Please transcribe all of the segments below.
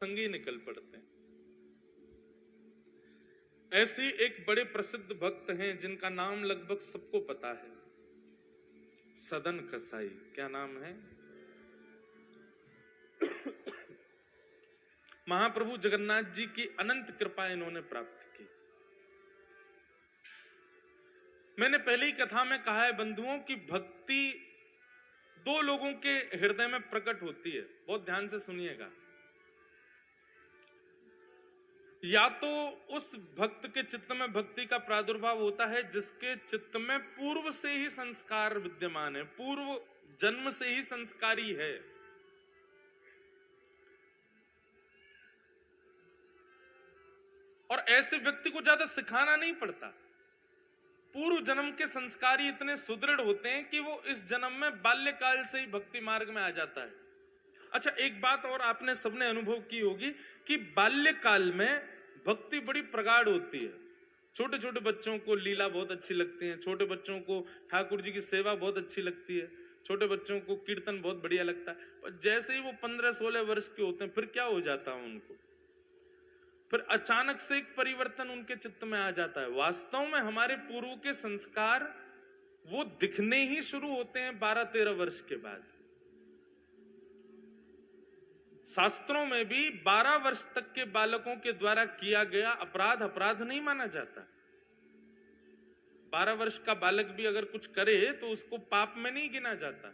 संगी निकल पड़ते हैं। ऐसे एक बड़े प्रसिद्ध भक्त हैं जिनका नाम लगभग सबको पता है, सदन कसाई। क्या नाम है? महाप्रभु जगन्नाथ जी की अनंत कृपा इन्होंने प्राप्त की। मैंने पहले ही कथा में कहा है बंधुओं की भक्ति दो लोगों के हृदय में प्रकट होती है, बहुत ध्यान से सुनिएगा। या तो उस भक्त के चित्त में भक्ति का प्रादुर्भाव होता है जिसके चित्त में पूर्व से ही संस्कार विद्यमान है, पूर्व जन्म से ही संस्कारी है। और ऐसे व्यक्ति को ज्यादा सिखाना नहीं पड़ता, पूर्व जन्म के संस्कार इतने सुदृढ़ होते हैं कि वो इस जन्म में बाल्यकाल से ही भक्ति मार्ग में आ जाता है। अच्छा, एक बात और आपने सबने अनुभव की होगी कि बाल्यकाल में भक्ति बड़ी प्रगाढ़ होती है। छोटे छोटे बच्चों को लीला बहुत अच्छी लगती है, छोटे बच्चों को ठाकुर जी की सेवा बहुत अच्छी लगती है, छोटे बच्चों को कीर्तन बहुत बढ़िया लगता है। पर जैसे ही वो 15-16 वर्ष के होते हैं, फिर क्या हो जाता है उनको, फिर अचानक से एक परिवर्तन उनके चित्त में आ जाता है। वास्तव में हमारे पूर्व के संस्कार वो दिखने ही शुरू होते हैं 12-13 वर्ष के बाद। शास्त्रों में भी 12 वर्ष तक के बालकों के द्वारा किया गया अपराध अपराध नहीं माना जाता। 12 वर्ष का बालक भी अगर कुछ करे तो उसको पाप में नहीं गिना जाता।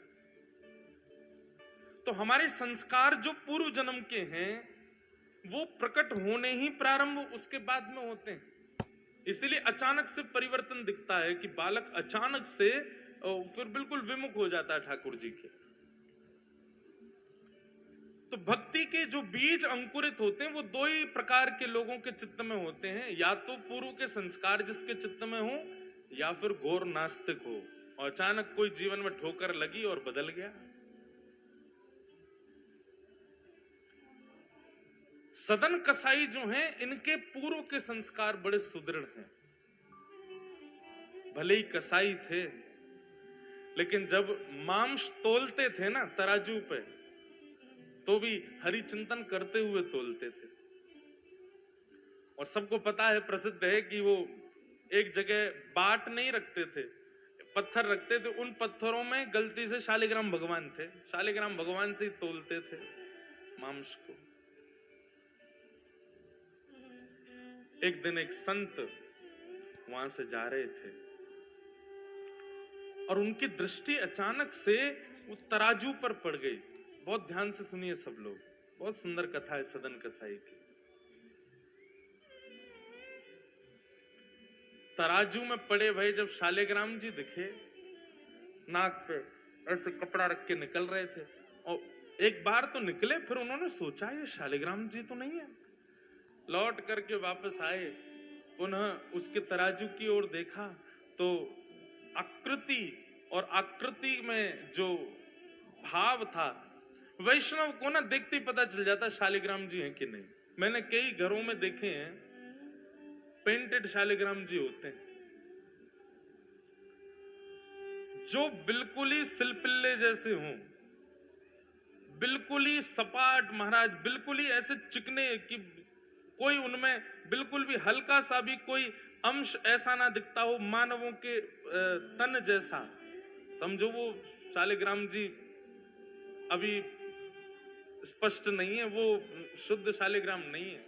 तो हमारे संस्कार जो पूर्व जन्म के हैं वो प्रकट होने ही प्रारंभ उसके बाद में होते हैं। इसलिए अचानक से परिवर्तन दिखता है कि बालक अचानक से फिर बिल्कुल विमुख हो जाता है ठाकुर जी के। तो भक्ति के जो बीज अंकुरित होते हैं वो दो ही प्रकार के लोगों के चित्त में होते हैं, या तो पूर्व के संस्कार जिसके चित्त में हो, या फिर घोर नास्तिक हो और अचानक कोई जीवन में ठोकर लगी और बदल गया। सदन कसाई जो हैं इनके पूर्व के संस्कार बड़े सुदृढ़ हैं। भले ही कसाई थे लेकिन जब मांस तोलते थे ना तराजू पे, तो भी हरि चिंतन करते हुए तोलते थे। और सबको पता है, प्रसिद्ध है कि वो एक जगह बाट नहीं रखते थे, पत्थर रखते थे। उन पत्थरों में गलती से शालिग्राम भगवान थे, शालिग्राम भगवान से ही तोलते थे मांस को। एक दिन एक संत वहां से जा रहे थे और उनकी दृष्टि अचानक से वो तराजू पर पड़ गई। बहुत ध्यान से सुनिए सब लोग, बहुत सुंदर कथा है सदन कसाई की। तराजू में पड़े भाई जब शालिग्राम जी दिखे, नाक पे ऐसे कपड़ा रख के निकल रहे थे, और एक बार तो निकले, फिर उन्होंने सोचा ये शालिग्राम जी तो नहीं है। लौट करके वापस आए, पुनः उसके तराजू की ओर देखा तो आकृति और आकृति में जो भाव था, वैष्णव को ना देखते ही पता चल जाता शालिग्राम जी हैं कि नहीं। मैंने कई घरों में देखे हैं पेंटेड शालिग्राम जी होते हैं जो बिल्कुल ही सिलपिल्ले जैसे हों, बिल्कुल ही सपाट महाराज, बिल्कुल ही ऐसे चिकने कि कोई उनमें बिल्कुल भी हल्का सा भी कोई अंश ऐसा ना दिखता हो मानवों के तन जैसा। समझो वो शालिग्राम जी अभी स्पष्ट नहीं है, वो शुद्ध शालिग्राम नहीं है।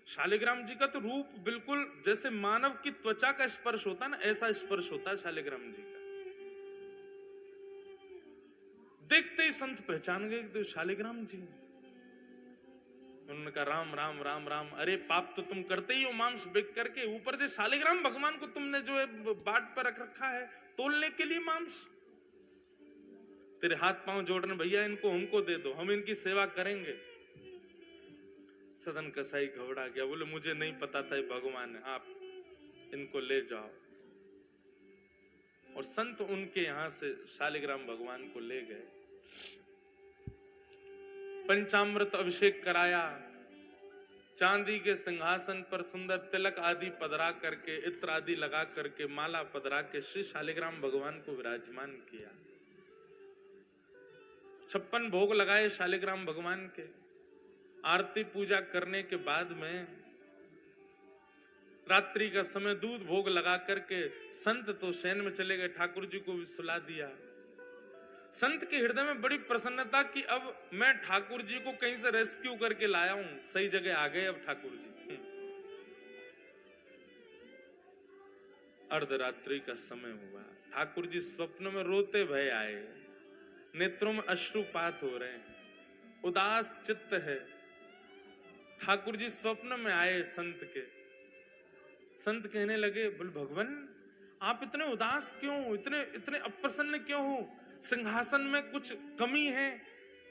शालिग्राम जी का तो रूप बिल्कुल जैसे मानव की त्वचा का स्पर्श होता है ना, ऐसा स्पर्श होता है शालिग्राम जी का। देखते ही संत पहचान गए तो शालिग्राम जी। उन्होंने कहा राम राम राम राम, अरे पाप तो तुम करते ही हो मांस बेच करके, ऊपर से शालिग्राम भगवान को तुमने जो है बाट पर रख रखा है तोलने के लिए मांस। तेरे हाथ पांव जोड़ने भैया, इनको हमको दे दो, हम इनकी सेवा करेंगे। सदन कसाई घबरा गया, बोले मुझे नहीं पता था ये भगवान है, आप इनको ले जाओ। और संत उनके यहां से शालिग्राम भगवान को ले गए, पंचामृत अभिषेक कराया, चांदी के सिंहासन पर सुंदर तिलक आदि पधरा करके, इत्र आदि लगा करके, माला पधरा के श्री शालिग्राम भगवान को विराजमान किया। 56 भोग लगाए शालिग्राम भगवान के। आरती पूजा करने के बाद में रात्रि का समय दूध भोग लगा करके संत तो शयन में चले गए, ठाकुर जी को भी सुला दिया। संत के हृदय में बड़ी प्रसन्नता कि अब मैं ठाकुर जी को कहीं से रेस्क्यू करके लाया हूं, सही जगह आ गए अब ठाकुर जी। अर्धरात्रि का समय हुआ, ठाकुर जी स्वप्न में रोते भय आए, नेत्रों में अश्रुपात हो रहे हैं, उदास चित्त है। ठाकुर जी स्वप्न में आए संत के। संत कहने लगे, बोल भगवान आप इतने उदास क्यों, इतने इतने अप्रसन्न क्यों हो? सिंहासन में कुछ कमी है?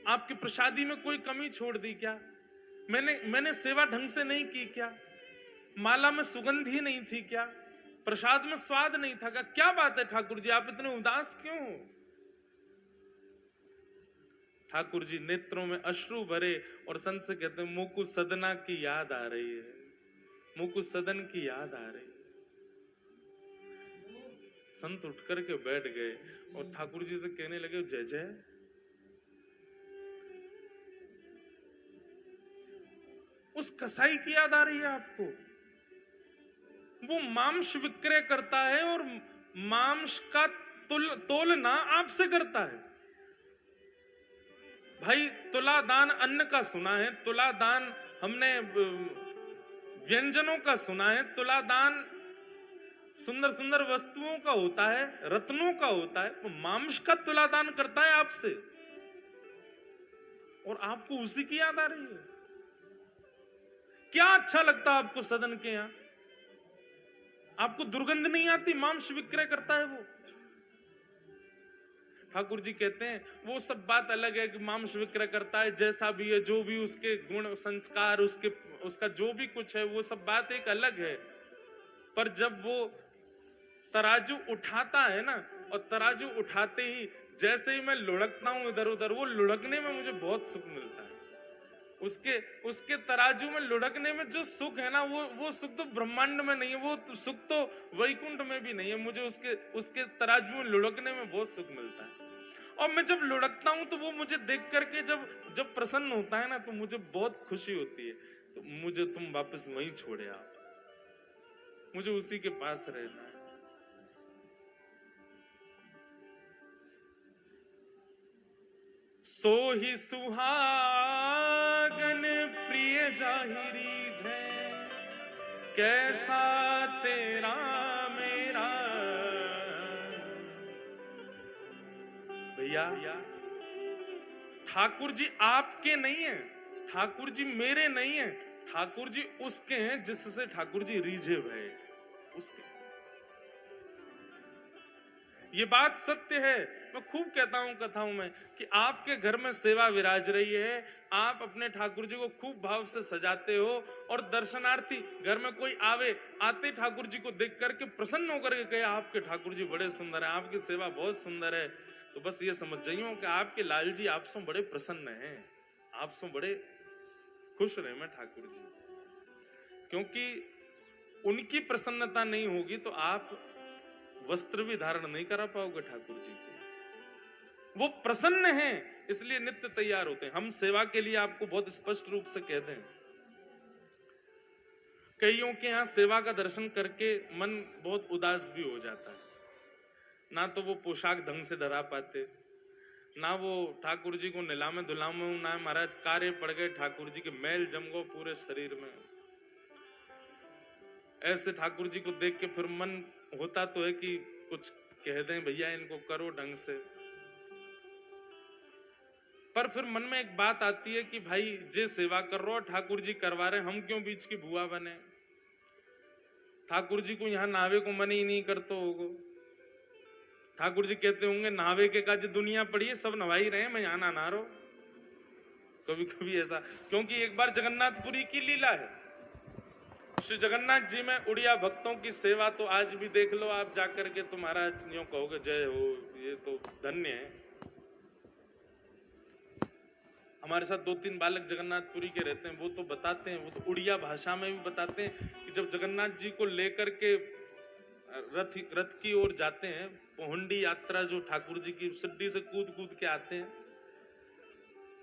आपकी प्रसादी में कोई कमी छोड़ दी क्या? मैंने सेवा ढंग से नहीं की क्या? माला में सुगंध ही नहीं थी क्या? प्रसाद में स्वाद नहीं था क्या बात है ठाकुर जी, आप इतने उदास क्यों हो? ठाकुर जी नेत्रों में अश्रु भरे और संत से कहते हैं, मुकु सदना की याद आ रही है, मुकु सदन की याद आ रही है। संत उठ करके बैठ गए और ठाकुर जी से कहने लगे, जय जय। उस कसाई की याद आ रही है आपको? वो मांस विक्रय करता है और मांस का तोलना आपसे करता है। भाई तुला दान अन्न का सुना है, तुला दान हमने व्यंजनों का सुना है, तुला दान सुंदर सुंदर वस्तुओं का होता है, रत्नों का होता है। वो मांस का तुला दान करता है आपसे और आपको उसी की याद आ रही है। क्या अच्छा लगता है आपको सदन के यहां? आपको दुर्गंध नहीं आती? मांस विक्रय करता है वो। ठाकुर जी कहते हैं वो सब बात अलग है कि मांस विक्रय करता है, जैसा भी है, जो भी उसके गुण संस्कार, उसका जो भी कुछ है, वो सब बात एक अलग है। पर जब वो तराजू उठाता है ना, और तराजू उठाते ही जैसे ही मैं लुढ़कता हूं इधर उधर, वो लुढ़कने में मुझे बहुत सुख मिलता है। उसके तराजू में लुढ़कने में जो सुख है ना, वो सुख तो ब्रह्मांड में नहीं है, वो सुख तो वैकुंठ में भी नहीं है। मुझे उसके तराजू में लुढ़कने में बहुत सुख मिलता है। और मैं जब लुढ़कता हूं तो वो मुझे देख करके जब प्रसन्न होता है ना, तो मुझे बहुत खुशी होती है। तो मुझे तुम वापस वहीं छोड़े आप, मुझे उसी के पास रहना है। सो ही सुहागन प्रिय जाहिरी है, कैसा तेरा मेरा। भैया ठाकुर जी आपके नहीं है, ठाकुर जी मेरे नहीं है, ठाकुर जी उसके हैं जिससे ठाकुर जी रीझे हुए उसके। ये बात सत्य है। मैं खूब कहता हूं कथाओं में कि आपके घर में सेवा विराज रही है, आप अपने ठाकुर जी को खूब भाव से सजाते हो, और दर्शनार्थी घर में कोई आते ठाकुर जी को देख करके प्रसन्न होकर के कहे, आपके ठाकुर जी बड़े सुंदर है, आपकी सेवा बहुत सुंदर है। तो बस ये समझ जाइए कि आपके लाल जी आपसे बड़े प्रसन्न हैं, आपसे बड़े खुश रहे मैं ठाकुर जी। क्योंकि उनकी प्रसन्नता नहीं होगी तो आप वस्त्र भी धारण नहीं करा पाओगे ठाकुर जी को। वो प्रसन्न हैं, इसलिए नित्य तैयार होते हैं। हम सेवा के लिए आपको बहुत स्पष्ट रूप से कह दें, कईयों के यहाँ सेवा का दर्शन करके मन बहुत उदास भी हो जाता है। ना तो वो पोशाक ढंग से डरा पाते, ना वो ठाकुर जी को नीलामे धुलामे, ना महाराज कारे पड़ गए ठाकुर जी के, मैल जम गो पूरे शरीर में। ऐसे ठाकुर जी को देख के फिर मन होता तो है कि कुछ कह दें, भैया इनको करो ढंग से। पर फिर मन में एक बात आती है कि भाई जे सेवा कर रहे हो ठाकुर जी करवा रहे, हम क्यों बीच की बुआ बने? ठाकुर जी को यहाँ नावे को मन ही नहीं करते होगो। ठाकुर जी कहते होंगे नावे के काज दुनिया पड़ी है, सब नवाई रहे, मैं यहाँ ना रहो। कभी कभी ऐसा, क्योंकि एक बार जगन्नाथपुरी की लीला है, श्री जगन्नाथ जी में उड़िया भक्तों की सेवा तो आज भी देख लो आप जाकर के, तो महाराज यूं कहोगे जय हो, ये तो धन्य है। हमारे साथ 2-3 बालक जगन्नाथपुरी के रहते हैं, वो तो बताते हैं, वो तो उड़िया भाषा में भी बताते हैं कि जब जगन्नाथ जी को लेकर के रथ की ओर जाते हैं, पहुंडी यात्रा जो ठाकुर जी की सिड्डी से कूद कूद के आते हैं,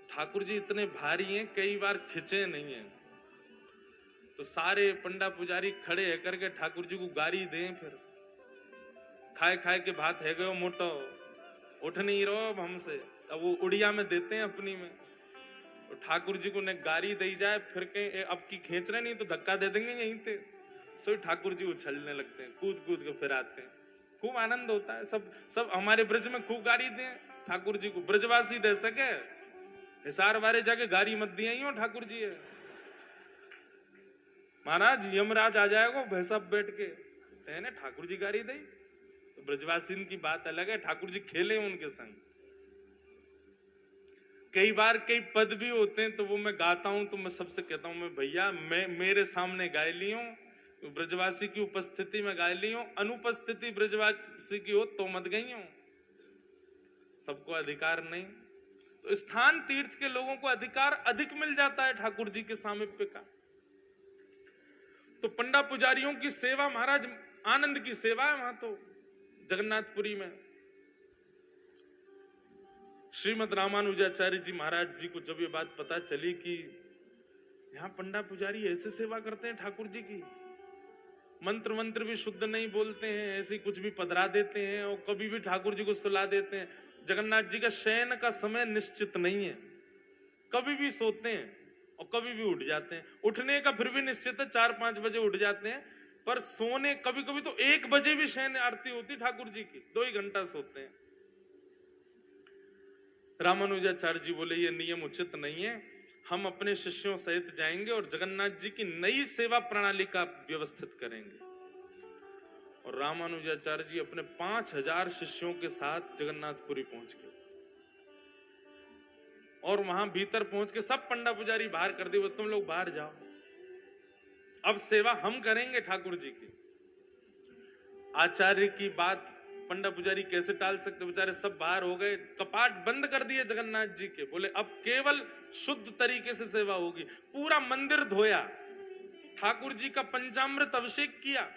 ठाकुर जी इतने भारी हैं, कई बार खिंचे नहीं हैं, तो सारे पंडा पुजारी खड़े है करके ठाकुर जी को गारी दें, फिर खाए खाए के भात है गयो मोटो, उठ नहीं रहो अब हमसे। अब वो उड़िया में देते हैं अपनी में, तो ठाकुर जी को ने गारी दी जाए, फिर के अब की खींच रहे नहीं तो धक्का दे देंगे यहीं पे, सो ठाकुर जी उछलने लगते हैं, कूद कूद के फिर आते हैं, खूब आनंद होता है। सब सब हमारे ब्रज में खूब गारी दें ठाकुर जी को, ब्रजवासी दे सके, हिसार बारे जाके गारी मत दिए ही हो ठाकुर जी है। महाराज यमराज आ जाएगा भैंसा बैठ के, कहने ठाकुर जी गारी दई, तो ब्रजवासी की बात अलग है, ठाकुर जी खेले उनके संग। कई बार कई पद भी होते हैं तो वो मैं गाता हूं, तो मैं सबसे कहता हूं, मैं भैया मैं मेरे सामने गाय ली हूं, ब्रजवासी की उपस्थिति में गाय ली हूं, अनुपस्थिति ब्रजवासी की हो तो मत गई हूं, सबको अधिकार नहीं। तो स्थान तीर्थ के लोगों को अधिकार अधिक मिल जाता है ठाकुर जी के सामीप्य का। तो पंडा पुजारियों की सेवा महाराज आनंद की सेवा है वहां तो जगन्नाथपुरी में। श्रीमद रामानुजाचार्य जी महाराज जी को जब ये बात पता चली कि यहाँ पंडा पुजारी ऐसे सेवा करते हैं ठाकुर जी की, मंत्र मंत्र भी शुद्ध नहीं बोलते हैं, ऐसे कुछ भी पधरा देते हैं और कभी भी ठाकुर जी को सुला देते हैं। जगन्नाथ जी का शयन का समय निश्चित नहीं है, कभी भी सोते हैं और कभी भी उठ जाते हैं। उठने का फिर भी निश्चित है, 4-5 बजे उठ जाते हैं, पर सोने कभी कभी तो 1 बजे भी शयन आरती होती ठाकुर जी की, 2 ही घंटा सोते हैं। रामानुजाचार्य जी बोले ये नियम उचित नहीं है, हम अपने शिष्यों सहित जाएंगे और जगन्नाथ जी की नई सेवा प्रणाली का व्यवस्थित करेंगे। और रामानुजाचार्य जी अपने 5000 शिष्यों के साथ जगन्नाथपुरी पहुंच गए और वहां भीतर पहुंच के सब पंडा पुजारी बाहर कर दिए, तुम लोग बाहर जाओ, अब सेवा हम करेंगे ठाकुर जी की। आचार्य की बात पंडा पुजारी कैसे टाल सकते, बेचारे सब बाहर हो गए, कपाट बंद कर दिए जगन्नाथ जी के, बोले अब केवल शुद्ध तरीके से सेवा होगी। पूरा मंदिर धोया, ठाकुर जी का पंचामृत अभिषेक किया।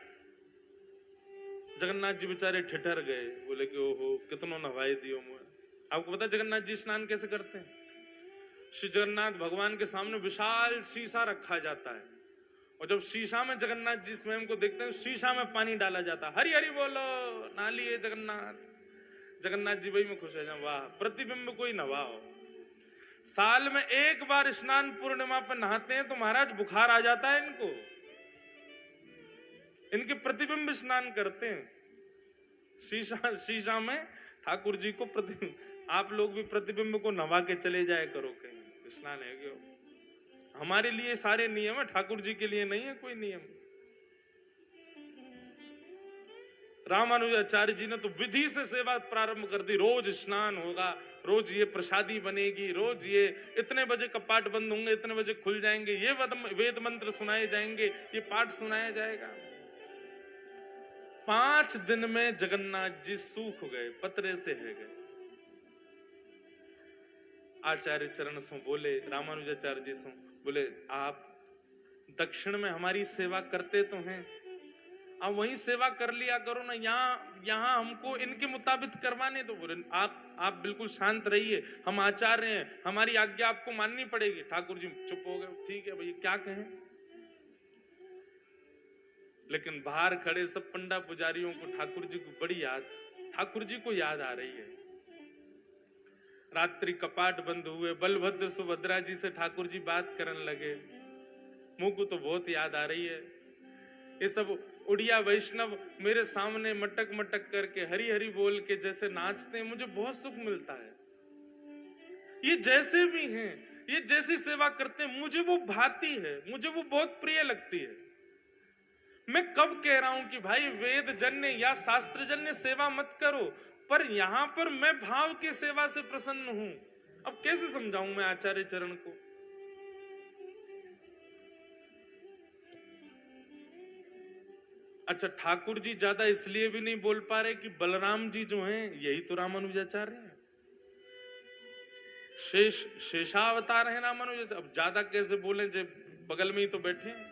जगन्नाथ जी बेचारे ठिठर गए, बोले कि ओहो कितनों नवाई दियो मुझे। आपको पता जगन्नाथ जी स्नान कैसे करते हैं? श्री जगन्नाथ भगवान के सामने विशाल शीशा रखा जाता है और जब शीशा में जगन्नाथ जी स्वयं को देखते हैं, शीशा में पानी डाला जाता है, हरि हरि बोलो, नाली है जगन्नाथ। जगन्नाथ जी वही में खुश है, वाह प्रतिबिंब कोई नवाओ। साल में 1 बार स्नान पूर्णिमा पर नहाते हैं तो महाराज बुखार आ जाता है इनको, इनके प्रतिबिंब स्नान करते हैं शीशा में ठाकुर जी को प्रतिबिंब। आप लोग भी प्रतिबिंब को नवा के चले जाए करो कहीं, स्नान है क्यों? हमारे लिए सारे नियम है, ठाकुर जी के लिए नहीं है कोई नियम। रामानुजाचार्य जी ने तो विधि से सेवा प्रारंभ कर दी, रोज स्नान होगा, रोज ये प्रसादी बनेगी, रोज ये इतने बजे कपाट बंद होंगे, इतने बजे खुल जाएंगे, ये वेद मंत्र सुनाए जाएंगे, ये पाठ सुनाया जाएगा। 5 दिन में जगन्नाथ जी सूख गए, पतरे से है गए। आचार्य चरण सो बोले, रामानुजाचार्य जी सो बोले, आप दक्षिण में हमारी सेवा करते तो हैं, आप वहीं सेवा कर लिया करो ना, यहाँ हमको इनके मुताबिक करवाने। तो बोले आप बिल्कुल शांत रहिए, हम आचार्य हैं, हमारी आज्ञा आपको माननी पड़ेगी। ठाकुर जी चुप हो गए, ठीक है भैया क्या कहें। लेकिन बाहर खड़े सब पंडा पुजारियों को ठाकुर जी को बड़ी याद, ठाकुर जी को याद आ रही है। रात्रि कपाट बंद हुए, बलभद्र सुभद्रा जी से ठाकुर जी बात करने लगे, मुंह को तो बहुत याद आ रही है। ये सब उड़िया वैष्णव मेरे सामने मटक मटक करके हरी हरी बोल के जैसे नाचते हैं, मुझे बहुत सुख मिलता है। ये जैसे भी हैं, ये जैसी सेवा करते हैं, मुझे वो भाती है, मुझे वो बहुत प्रिय लगती है। मैं कब कह रहा हूं कि भाई वेद जन्य या शास्त्र जन्य सेवा मत करो, पर यहां पर मैं भाव की सेवा से प्रसन्न हूं। अब कैसे समझाऊं मैं आचार्य चरण को? अच्छा ठाकुर जी ज्यादा इसलिए भी नहीं बोल पा रहे कि बलराम जी जो हैं यही तो रामानुजाचार्य हैं, शेषावतार है रामानुजाचार्य। अब ज्यादा कैसे बोले जब बगल में ही तो बैठे हैं।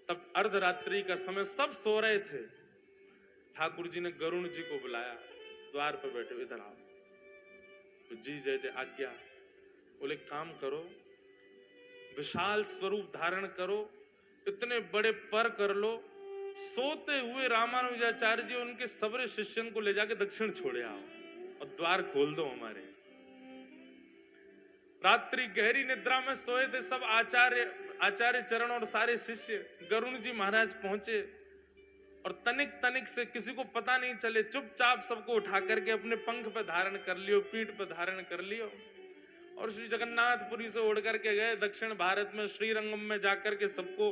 तब अर्धरात्रि का समय, सब सो रहे थे, ठाकुर जी ने गरुण जी को बुलाया, द्वार पर बैठे, इधर आओ। जी जय जय आज्ञा। बोले काम करो, विशाल स्वरूप धारण करो, इतने बड़े पर कर लो, सोते हुए रामानुजाचार्य जी उनके सबरे शिष्यन को ले जाके दक्षिण छोड़े आओ और द्वार खोल दो हमारे। रात्रि गहरी निद्रा में सोए थे सब आचार्य चरण और सारे शिष्य। गरुण जी महाराज पहुंचे और तनिक तनिक से किसी को पता नहीं चले, चुपचाप सबको उठा करके अपने पंख पे धारण कर लियो, पीठ पे धारण कर लियो और श्री जगन्नाथपुरी से उड़ करके गए दक्षिण भारत में। श्रीरंगम में जाकर के सबको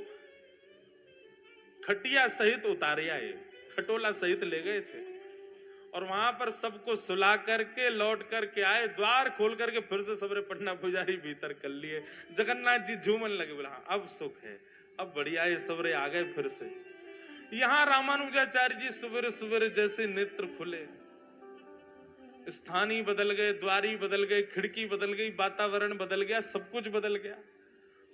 खटिया सहित उतारे आए, खटोला सहित ले गए थे और वहां पर सबको सुला करके लौट करके आए। द्वार खोल करके फिर से सबरे पटना पुजारी भीतर कर लिए। जगन्नाथ जी झूमन लगे, बोला अब सुख है, अब बढ़िया है, सबरे आ गए फिर से। यहां रामानुजाचार्य जी सुबह सुबह जैसे नेत्र खुले, स्थान ही बदल गए, द्वार ही बदल गए, खिड़की बदल गई, वातावरण बदल गया, सब कुछ बदल गया।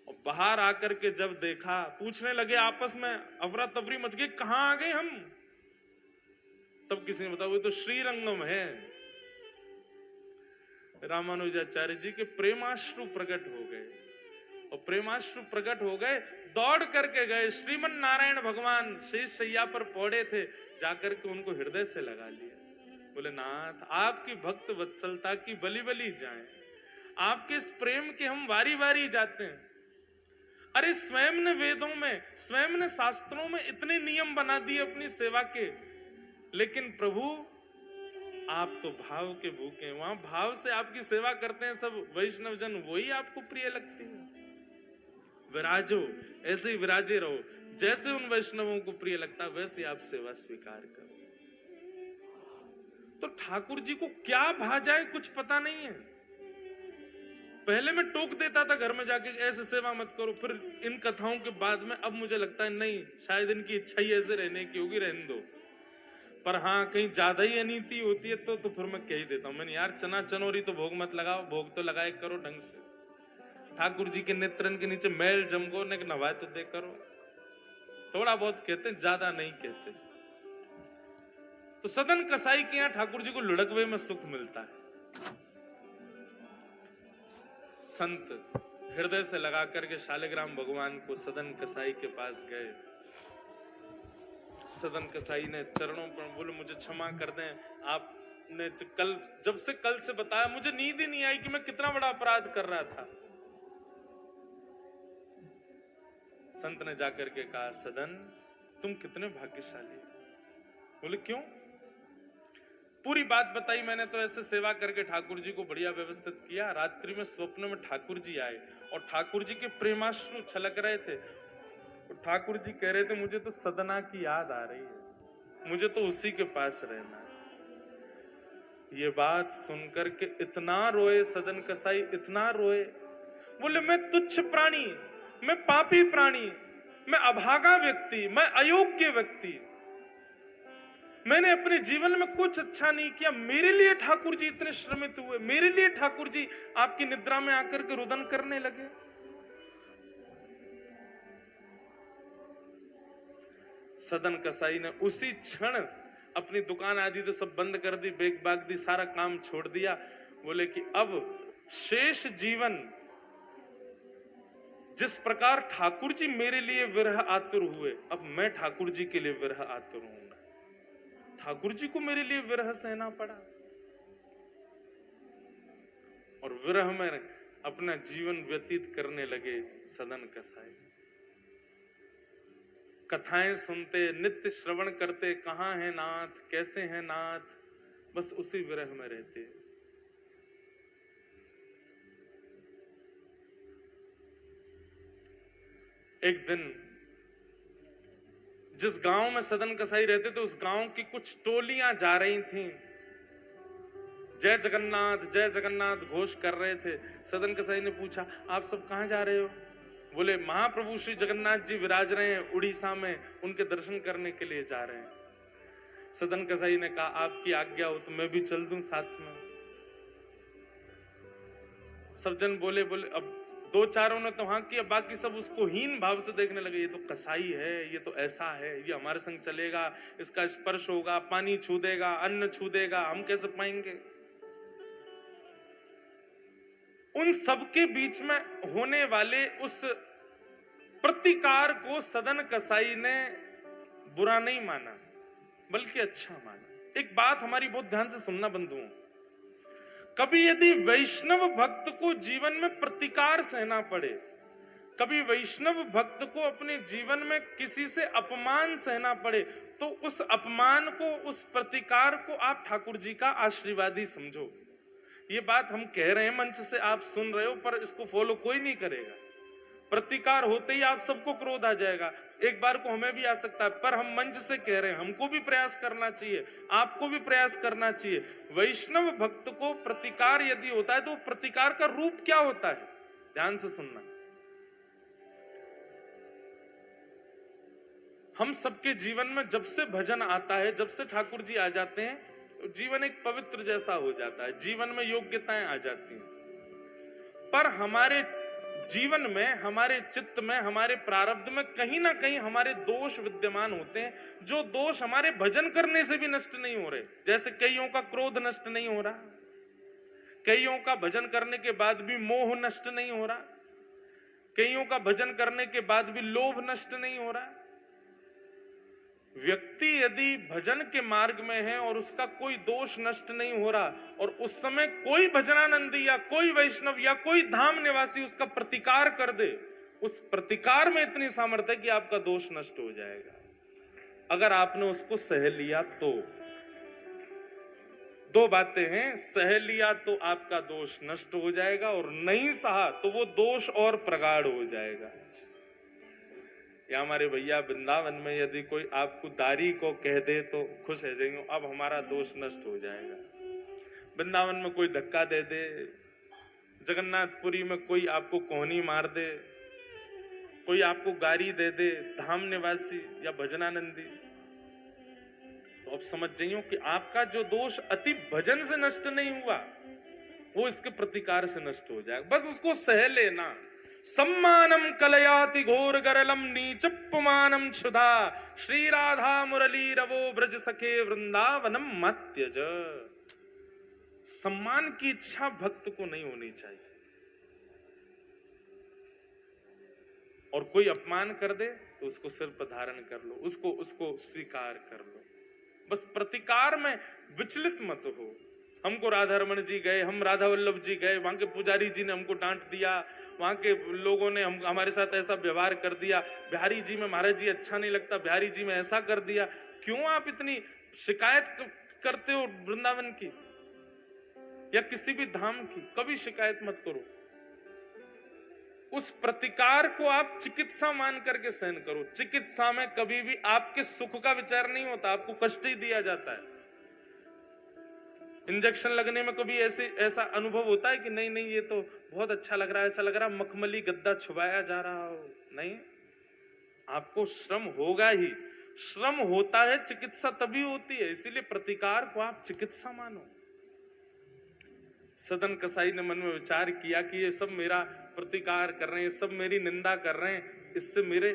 और बाहर आकर के जब देखा, पूछने लगे आपस में, अफरा तफरी मच गई, कहां आ गए हम? तब किसी ने बताया वो तो श्रीरंगम है। रामानुजाचार्य जी के प्रेमाश्रु प्रकट हो गए और प्रेमाश्रु प्रकट हो गए, दौड़ करके गए। श्रीमन नारायण भगवान शेष शैया पर पौड़े थे, जाकर के उनको हृदय से लगा लिया। बोले नाथ, आपकी भक्त वत्सलता की बलि बलि जाएं, आपके इस प्रेम के हम वारी वारी जाते हैं। अरे स्वयं ने वेदों में, स्वयं ने शास्त्रों में इतने नियम बना दिए अपनी सेवा के, लेकिन प्रभु आप तो भाव के भूखे हैं। वहां भाव से आपकी सेवा करते हैं सब वैष्णव जन, वही आपको प्रिय लगती है। विराजो, ऐसे ही विराजे रहो, जैसे उन वैष्णवों को प्रिय लगता वैसे आप सेवा स्वीकार करो। तो ठाकुर जी को क्या भा जाए कुछ पता नहीं है। पहले मैं टोक देता था घर में जाके, ऐसे सेवा मत करो, फिर इन कथाओं के बाद में अब मुझे लगता है नहीं, शायद इनकी इच्छा ही ऐसे रहने की होगी, रहने दो। पर हाँ, कहीं ज्यादा ही अनीति होती है तो फिर मैं कह ही देता हूँ, मैंने यार चना चनोरी तो भोग मत लगाओ, भोग तो लगाए करो ढंग से। ठाकुर जी के नेत्रन के नीचे मैल जमको ने नवाए तो दे करो। थोड़ा बहुत कहते हैं, ज्यादा नहीं कहते। तो सदन कसाई के यहाँ ठाकुर जी को लुढ़कवे में सुख मिलता है। संत हृदय से लगा करके शालिग्राम भगवान को सदन कसाई के पास गए। सदन कसाई ने चरणों पर बोले मुझे क्षमा कर दें, आपने जब से कल से बताया मुझे नींद ही नहीं आई कि मैं कितना बड़ा अपराध कर रहा था। संत ने जाकर के कहा, सदन तुम कितने भाग्यशाली। बोले क्यों? पूरी बात बताई मैंने। तो ऐसे सेवा करके ठाकुर जी को बढ़िया व्यवस्थित किया। रात्रि में स्वप्न में ठाकुर जी आए और ठाकुर जी के प्रेमाश्रु छलक रहे थे। तो ठाकुर जी कह रहे थे मुझे तो सदना की याद आ रही है, मुझे तो उसी के पास रहना है। ये बात सुनकर के इतना रोए सदन कसाई, इतना रोए। बोले मैं तुच्छ प्राणी, मैं पापी प्राणी, मैं अभागा व्यक्ति, मैं अयोग्य व्यक्ति, मैंने अपने जीवन में कुछ अच्छा नहीं किया। मेरे लिए ठाकुर जी इतने श्रमित हुए, मेरे लिए ठाकुर जी आपकी निद्रा में आकर के रुदन करने लगे। सदन कसाई ने उसी क्षण अपनी दुकान आदि तो सब बंद कर दी, बेग बाग दी, सारा काम छोड़ दिया। बोले कि अब शेष जीवन जिस प्रकार ठाकुर जी मेरे लिए विरह आतुर हुए, अब मैं ठाकुर जी के लिए विरह आतुर हूंगा। ठाकुर जी को मेरे लिए विरह सहना पड़ा और विरह में अपना जीवन व्यतीत करने लगे सदन कसाई। कथाएं सुनते, नित्य श्रवण करते, कहां है नाथ, कैसे हैं नाथ, बस उसी विरह में रहते। एक दिन जिस गांव में सदन कसाई रहते थे, उस गांव की कुछ टोलियां जा रही थीं, जय जगन्नाथ घोष कर रहे थे। सदन कसाई ने पूछा आप सब कहां जा रहे हो? बोले महाप्रभु श्री जगन्नाथ जी विराज रहे हैं उड़ीसा में, उनके दर्शन करने के लिए जा रहे हैं। सदन कसाई ने कहा आपकी आज्ञा हो तो मैं भी चल दूं साथ में। सब जन बोले अब दो चारों ने तो हाँ किया, बाकी सब उसको हीन भाव से देखने लगे। ये तो कसाई है, ये तो ऐसा है, ये हमारे संग चलेगा, इसका स्पर्श होगा, पानी छू देगा, अन्न छू देगा, हम कैसे पाएंगे? उन सबके बीच में होने वाले उस प्रतिकार को सदन कसाई ने बुरा नहीं माना, बल्कि अच्छा माना। एक बात हमारी बहुत ध्यान से सुनना बंधुओं, कभी यदि वैष्णव भक्त को जीवन में प्रतिकार सहना पड़े, कभी वैष्णव भक्त को अपने जीवन में किसी से अपमान सहना पड़े, तो उस अपमान को, उस प्रतिकार को आप ठाकुर जी का आशीर्वाद ही समझो। ये बात हम कह रहे हैं, मंच से आप सुन रहे हो, पर इसको फॉलो कोई नहीं करेगा। प्रतिकार होते ही आप सबको क्रोध आ जाएगा, एक बार को हमें भी आ सकता है, पर हम मंच से कह रहे हैं, हमको भी प्रयास करना चाहिए, आपको भी प्रयास करना चाहिए। वैष्णव भक्त को प्रतिकार यदि होता है तो प्रतिकार का रूप क्या होता है, ध्यान से सुनना। हम सबके जीवन में जब से भजन आता है, जब से ठाकुर जी आ जाते हैं, तो जीवन एक पवित्र जैसा हो जाता है, जीवन में योग्यताएं आ जाती हैं। पर हमारे जीवन में, हमारे चित्त में, हमारे प्रारब्ध में कहीं ना कहीं हमारे दोष विद्यमान होते हैं, जो दोष हमारे भजन करने से भी नष्ट नहीं हो रहे। जैसे कईयों का क्रोध नष्ट नहीं हो रहा, कईयों का भजन करने के बाद भी मोह नष्ट नहीं हो रहा, कईयों का भजन करने के बाद भी लोभ नष्ट नहीं हो रहा। व्यक्ति यदि भजन के मार्ग में है और उसका कोई दोष नष्ट नहीं हो रहा, और उस समय कोई भजनानंदी या कोई वैष्णव या कोई धाम निवासी उसका प्रतिकार कर दे, उस प्रतिकार में इतनी सामर्थ्य है कि आपका दोष नष्ट हो जाएगा, अगर आपने उसको सह लिया तो। दो बातें हैं, सह लिया तो आपका दोष नष्ट हो जाएगा, और नहीं सहा तो वो दोष और प्रगाढ़ हो जाएगा। या हमारे भैया वृंदावन में यदि कोई आपको दारी को कह दे तो खुश है जाएंगे, अब हमारा दोष नष्ट हो जाएगा। वृंदावन में कोई धक्का दे दे, जगन्नाथपुरी में कोई आपको कोहनी मार दे, कोई आपको गारी दे दे, धाम निवासी या भजनानंदी, तो अब समझ जाइए कि आपका जो दोष अति भजन से नष्ट नहीं हुआ, वो इसके प्रतिकार से नष्ट हो जाएगा। बस उसको सह लेना। सम्मानम कलयाति घोर गरलम नीचपमानम क्षुधा, श्री राधा मुरली रवो ब्रज सखे वृंदावनम मत त्यज। सम्मान की इच्छा भक्त को नहीं होनी चाहिए, और कोई अपमान कर दे तो उसको सिर पर धारण कर लो, उसको स्वीकार कर लो। बस प्रतिकार में विचलित मत हो। हमको राधा रमन जी गए, हम राधा वल्लभ जी गए, वहां के पुजारी जी ने हमको डांट दिया, वहां के लोगों ने हमारे साथ ऐसा व्यवहार कर दिया, बिहारी जी में महाराज जी अच्छा नहीं लगता, बिहारी जी में ऐसा कर दिया। क्यों आप इतनी शिकायत करते हो वृंदावन की या किसी भी धाम की? कभी शिकायत मत करो। उस प्रतिकार को आप चिकित्सा मान करके सहन करो। चिकित्सा में कभी भी आपके सुख का विचार नहीं होता, आपको कष्ट ही दिया जाता है। इंजेक्शन लगने में कभी ऐसा अनुभव होता है कि नहीं नहीं ये तो बहुत अच्छा लग रहा है, ऐसा लग रहा है मखमली गद्दा छुपाया जा रहा हो? नहीं, आपको श्रम होगा ही। श्रम होता है, चिकित्सा तभी होती है। इसीलिए प्रतिकार को आप चिकित्सा मानो। सदन कसाई ने मन में विचार किया कि ये सब मेरा प्रतिकार कर रहे हैं, सब मेरी निंदा कर रहे हैं, इससे मेरे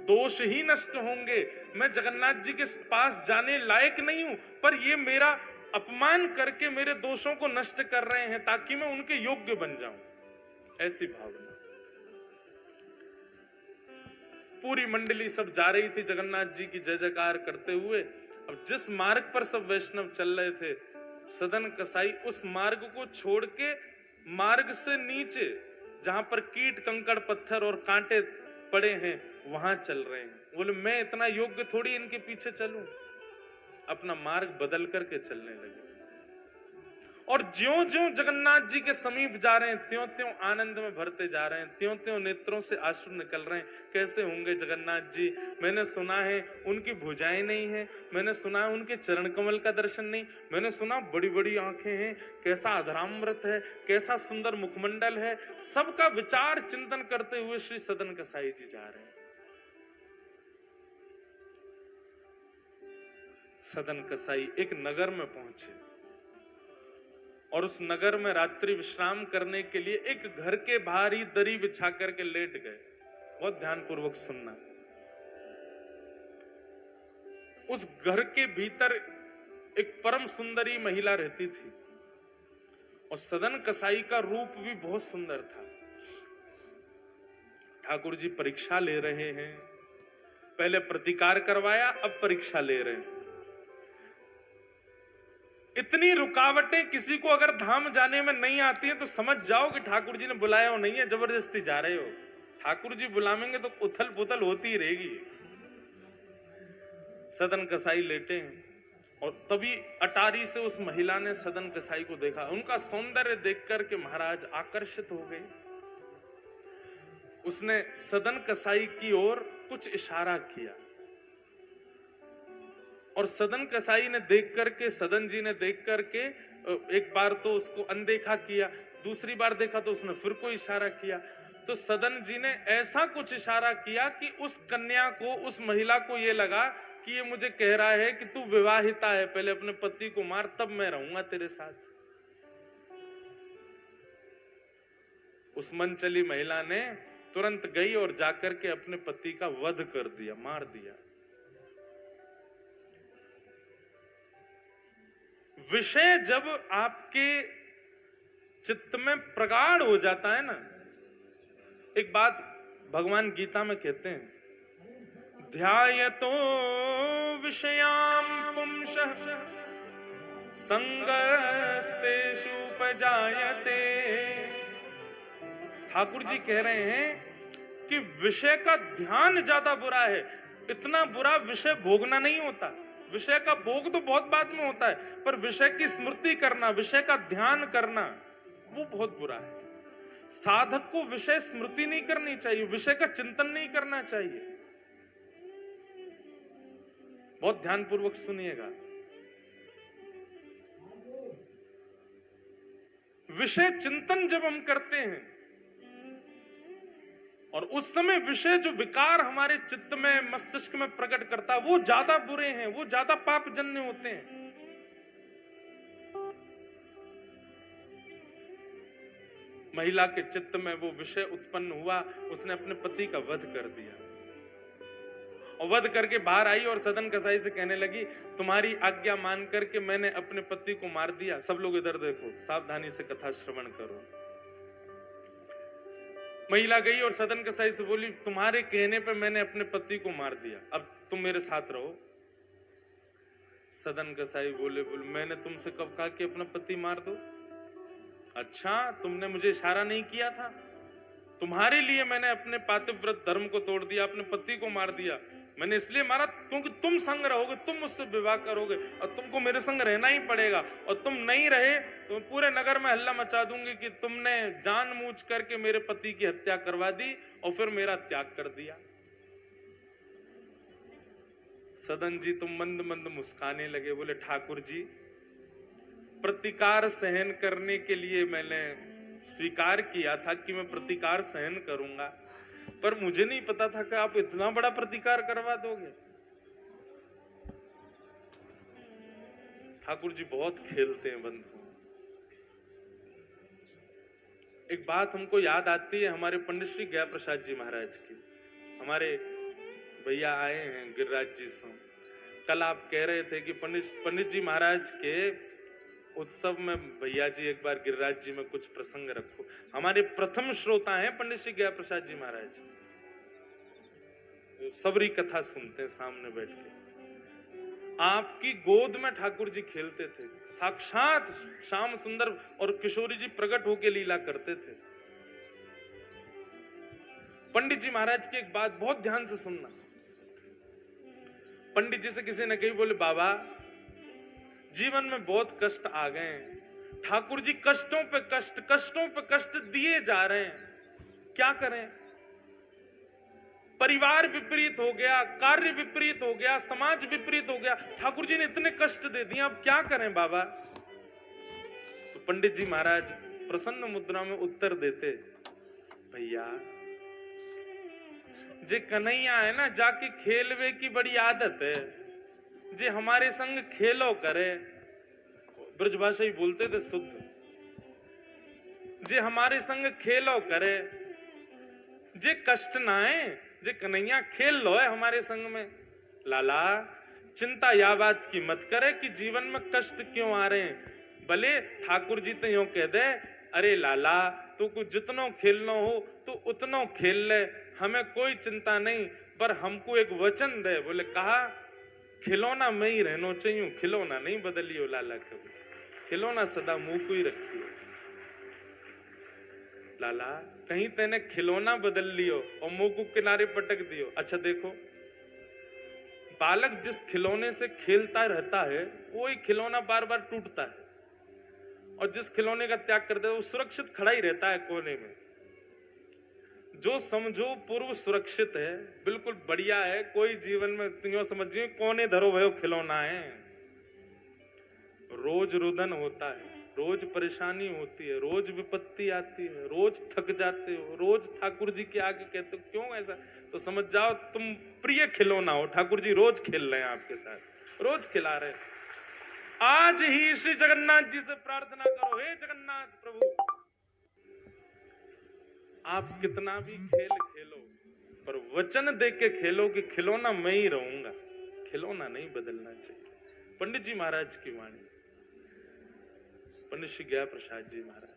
दोष ही नष्ट होंगे। मैं जगन्नाथ जी के पास जाने लायक नहीं हूं, पर ये मेरा अपमान करके मेरे दोषों को नष्ट कर रहे हैं ताकि मैं उनके योग्य बन जाऊं। ऐसी भावना। पूरी मंडली सब जा रही थी जगन्नाथ जी की जय जयकार करते हुए। अब जिस मार्ग पर सब वैष्णव चल रहे थे, सदन कसाई उस मार्ग को छोड़ के मार्ग से नीचे, जहां पर कीट कंकड़ पत्थर और कांटे पड़े हैं, वहां चल रहे हैं। बोले मैं इतना योग्य थोड़ी इनके पीछे चलूं। अपना मार्ग बदल करके चलने लगे। और ज्यों ज्यों जगन्नाथ जी के समीप जा रहे हैं, त्यों त्यों आनंद में भरते जा रहे हैं, त्यों त्यों नेत्रों से आंसू निकल रहे हैं। कैसे होंगे जगन्नाथ जी? मैंने सुना है उनकी भुजाएं नहीं है, मैंने सुना है उनके चरण कमल का दर्शन नहीं, मैंने सुना बड़ी बड़ी आंखें हैं, कैसा अधरामृत है, कैसा सुंदर मुखमंडल है। सबका विचार चिंतन करते हुए श्री सदन कसाई जी जा रहे हैं। सदन कसाई एक नगर में पहुंचे और उस नगर में रात्रि विश्राम करने के लिए एक घर के बाहर ही दरी बिछा करके लेट गए। बहुत ध्यानपूर्वक सुनना। उस घर के भीतर एक परम सुंदरी महिला रहती थी। और सदन कसाई का रूप भी बहुत सुंदर था। ठाकुर जी परीक्षा ले रहे हैं, पहले प्रतिकार करवाया, अब परीक्षा ले रहे हैं। इतनी रुकावटें किसी को अगर धाम जाने में नहीं आती हैं तो समझ जाओ कि ठाकुर जी ने बुलाया हो नहीं है, जबरदस्ती जा रहे हो। ठाकुर जी बुलावेंगे तो उथल पुथल होती ही रहेगी। सदन कसाई लेटे हैं और तभी अटारी से उस महिला ने सदन कसाई को देखा। उनका सौंदर्य देख करके महाराज आकर्षित हो गए। उसने सदन कसाई की ओर कुछ इशारा किया और सदन कसाई ने देख करके, सदन जी ने देख करके एक बार तो उसको अनदेखा किया, दूसरी बार देखा तो उसने फिर कोई इशारा किया। तो सदन जी ने ऐसा कुछ इशारा किया कि उस कन्या को, उस महिला को ये लगा कि ये मुझे कह रहा है कि तू विवाहिता है, पहले अपने पति को मार तब मैं रहूंगा तेरे साथ। उस मन चली महिला ने तुरंत गई और जाकर के अपने पति का वध कर दिया, मार दिया। विषय जब आपके चित्त में प्रगाढ़ हो जाता है ना, एक बात भगवान गीता में कहते हैं, ध्यायतो विषयाम पुंसः संगस्तेषु उपजायते। ठाकुर जी कह रहे हैं कि विषय का ध्यान ज्यादा बुरा है। इतना बुरा विषय भोगना नहीं होता, विषय का भोग तो बहुत बाद में होता है, पर विषय की स्मृति करना, विषय का ध्यान करना, वो बहुत बुरा है। साधक को विषय स्मृति नहीं करनी चाहिए, विषय का चिंतन नहीं करना चाहिए। बहुत ध्यानपूर्वक सुनिएगा। विषय चिंतन जब हम करते हैं और उस समय विषय जो विकार हमारे चित्त में, मस्तिष्क में प्रकट करता है, वो ज्यादा बुरे हैं, वो ज्यादा पापजन्य होते हैं। महिला के चित्त में वो विषय उत्पन्न हुआ, उसने अपने पति का वध कर दिया और वध करके बाहर आई और सदन कसाई से कहने लगी, तुम्हारी आज्ञा मान करके मैंने अपने पति को मार दिया। सब लोग इधर देखो, सावधानी से कथा श्रवण करो। महिला गई और सदन कसाई से बोली, तुम्हारे कहने पे मैंने अपने पति को मार दिया, अब तुम मेरे साथ रहो। सदन कसाई बोले, मैंने तुमसे कब कहा कि अपना पति मार दो? अच्छा, तुमने मुझे इशारा नहीं किया था? तुम्हारे लिए मैंने अपने पातिव्रत धर्म को तोड़ दिया, अपने पति को मार दिया। मैंने इसलिए मारा क्योंकि तुम संग रहोगे, तुम मुझसे विवाह करोगे और तुमको मेरे संग रहना ही पड़ेगा, और तुम नहीं रहे तो पूरे नगर में हल्ला मचा दूंगी कि तुमने जानबूझ करके मेरे पति की हत्या करवा दी और फिर मेरा त्याग कर दिया। सदन जी तो मंद मंद मुस्काने लगे, बोले, ठाकुर जी, प्रतिकार सहन करने के लिए मैंने स्वीकार किया था कि मैं प्रतिकार सहन करूंगा, पर मुझे नहीं पता था कि आप इतना बड़ा प्रतिकार करवा दोगे। ठाकुर जी बहुत खेलते हैं बंधु। एक बात हमको याद आती है हमारे पंडित श्री गया प्रसाद जी महाराज की। हमारे भैया आए हैं गिरिराज जी से। कल आप कह रहे थे कि पंडित जी महाराज के उत्सव में भैया जी एक बार गिरिराज जी में कुछ प्रसंग रखो। हमारे प्रथम श्रोता हैं पंडित श्री गया प्रसाद जी महाराज, सबरी कथा सुनते हैं सामने बैठ के। आपकी गोद में ठाकुर जी खेलते थे, साक्षात श्याम सुंदर और किशोरी जी प्रकट होकर लीला करते थे। पंडित जी महाराज की एक बात बहुत ध्यान से सुनना। पंडित जी से किसी ने कही, बोले, बाबा जीवन में बहुत कष्ट आ गए हैं, ठाकुर जी कष्टों पे कष्ट दिए जा रहे हैं, क्या करें? परिवार विपरीत हो गया, कार्य विपरीत हो गया, समाज विपरीत हो गया, ठाकुर जी ने इतने कष्ट दे दिए, अब क्या करें बाबा? तो पंडित जी महाराज प्रसन्न मुद्रा में उत्तर देते, भैया जे कन्हैया है ना, जाके खेलवे की बड़ी आदत है, जे हमारे संग खेलो करे। ब्रजभाषा ही बोलते थे शुद्ध। जे हमारे संग खेलो करे, जे कष्ट ना है, जे कन्हैया खेल लो है हमारे संग में। लाला चिंता या बात की मत करे कि जीवन में कष्ट क्यों आ रहे हैं। भले ठाकुर जी तो यूं कह दे, अरे लाला तू कुछ जितनो खेलना हो तो उतनो खेल ले, हमें कोई चिंता नहीं, पर हमको एक वचन दे। बोले कहा, खिलौना में ही रहना चाहिए, खिलौना नहीं बदलियो लाला कभी, खिलौना सदा मुंह को ही रखियो। लाला कहीं तेने खिलौना बदल लियो और मुंह को किनारे पटक दियो। अच्छा देखो, बालक जिस खिलौने से खेलता रहता है वो ही खिलौना बार बार टूटता है, और जिस खिलौने का त्याग करता है वो सुरक्षित खड़ा ही रहता है कोने में। जो समझो पूर्व सुरक्षित है, बिल्कुल बढ़िया है, कोई जीवन में तुम समझिए कोने धरो भयो खिलौना है। रोज रुदन होता है, रोज परेशानी होती है, रोज विपत्ति आती है, रोज थक जाते हो, रोज ठाकुर जी के आगे कहते हो क्यों ऐसा, तो समझ जाओ तुम प्रिय खिलौना हो, ठाकुर जी रोज खेल रहे हैं आपके साथ, रोज खिला रहे हैं। आज ही श्री जगन्नाथ जी से प्रार्थना करो, हे जगन्नाथ प्रभु, आप कितना भी खेल खेलो पर वचन दे के खेलो कि खिलौना मैं ही रहूंगा, खिलौना नहीं बदलना चाहिए। पंडित जी महाराज की वाणी, पंडित श्री गया प्रसाद जी महाराज।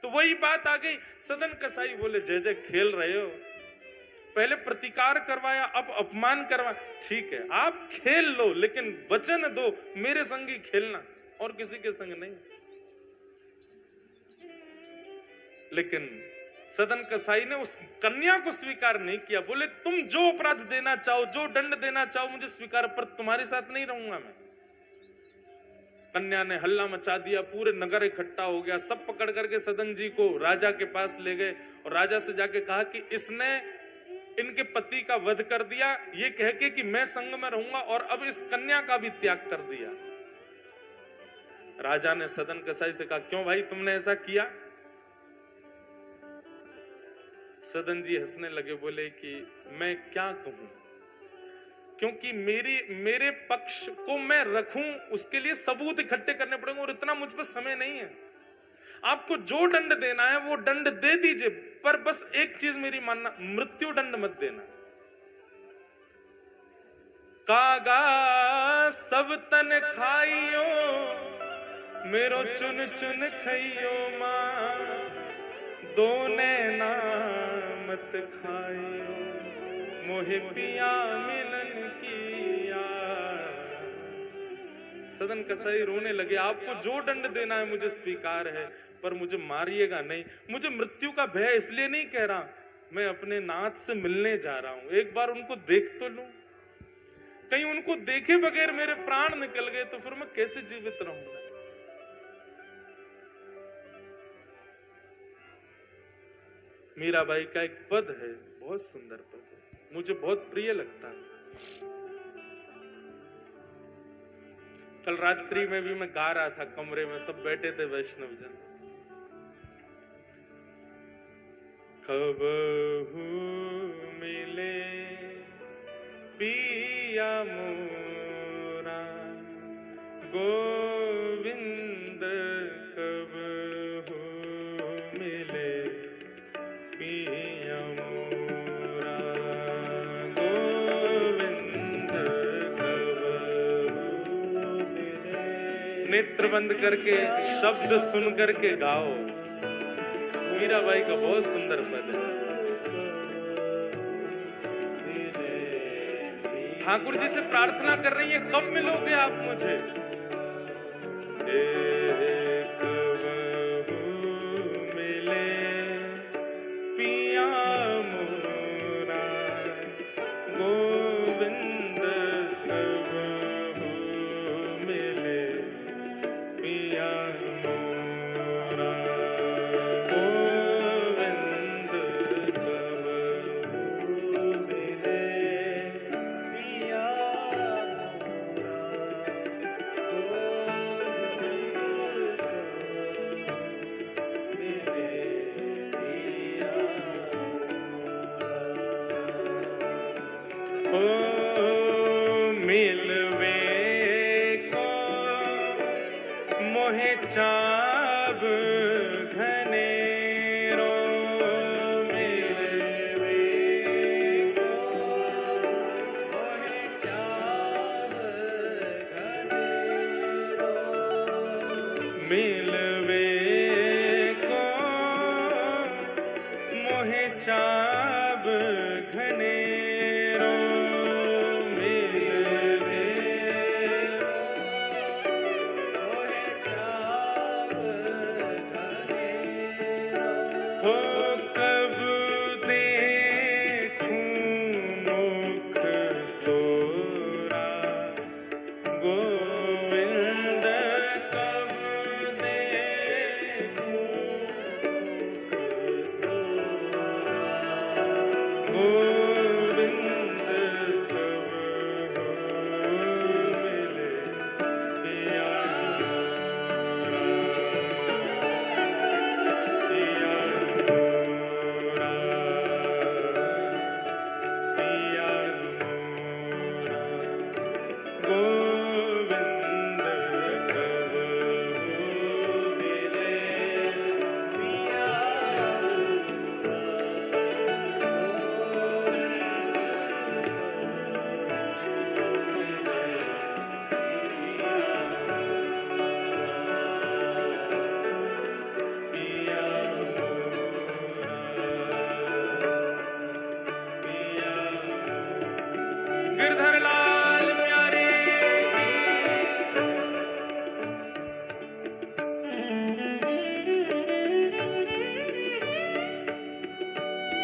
तो वही बात आ गई, सदन कसाई बोले जय जय खेल रहे हो, पहले प्रतिकार करवाया अब अपमान करवा, ठीक है आप खेल लो लेकिन वचन दो मेरे संग ही खेलना और किसी के संग नहीं। लेकिन सदन कसाई ने उस कन्या को स्वीकार नहीं किया, बोले तुम जो अपराध देना चाहो, जो दंड देना चाहो मुझे स्वीकार, पर तुम्हारे साथ नहीं रहूंगा मैं। कन्या ने हल्ला मचा दिया, पूरे नगर इकट्ठा हो गया, सब पकड़ करके सदन जी को राजा के पास ले गए और राजा से जाके कहा कि इसने इनके पति का वध कर दिया, ये कह के कि मैं संग में रहूंगा, और अब इस कन्या का भी त्याग कर दिया। राजा ने सदन कसाई से कहा क्यों भाई तुमने ऐसा किया। सदन जी हंसने लगे, बोले कि मैं क्या कहूं, क्योंकि मेरे पक्ष को मैं रखूं उसके लिए सबूत इकट्ठे करने पड़ेंगे और इतना मुझ पर समय नहीं है। आपको जो दंड देना है वो दंड दे दीजिए, पर बस एक चीज मेरी मानना, मृत्यु दंड मत देना। कागा सब तन खाइयो, मेरो चुन चुन खाइयो मांस, दोने ना मत खाइयो, मोहे पिया मिलन की आस। सदन कसाई रोने लगे, आपको जो दंड देना है मुझे स्वीकार है, पर मुझे मारिएगा नहीं। मुझे मृत्यु का भय इसलिए नहीं कह रहा, मैं अपने नाथ से मिलने जा रहा हूं, एक बार उनको देख तो लूं, कहीं उनको देखे बगैर मेरे प्राण निकल गए तो फिर मैं कैसे जीवित रहूंगा। मीराबाई का एक पद है, बहुत सुंदर पद है, मुझे बहुत प्रिय लगता है। कल रात्रि में भी मैं गा रहा था, कमरे में सब बैठे थे वैष्णव जन। कबहू मिले पिया मोरा गोविंद, कबहू मिले पिया मोरा गोविंद, कबहू मिले। नेत्र बंद करके शब्द सुन करके गाओ। मीराबाई का बहुत सुंदर पद है। ठाकुर जी से प्रार्थना कर रही है, कब मिलोगे आप मुझे। मिले पिया मोरा गोविंद, मिले पिया मोरा गोविंद, मिले पिया मिलवे को मोहे चाव घनेरो, मिलवे को मोहे चाव घनेरो, मोहे चाब घनेरो मिल रे हो कब देखूं मुख तोरा गोविंद कब देखूं गोविंद कब मिले पिया पिया मोरा पिया मोरा गोविंद कब मिले पिया पिया पिया गिरधर लाल प्यारे की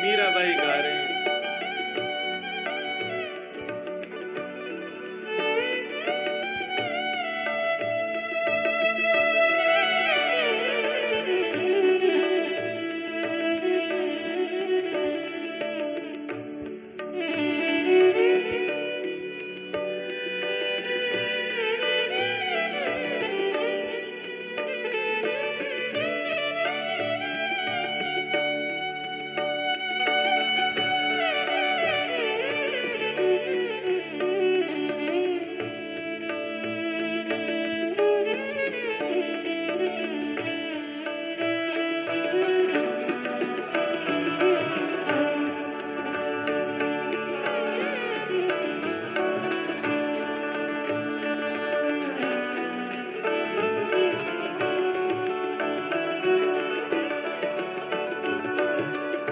मीराबाई गा रही हैं।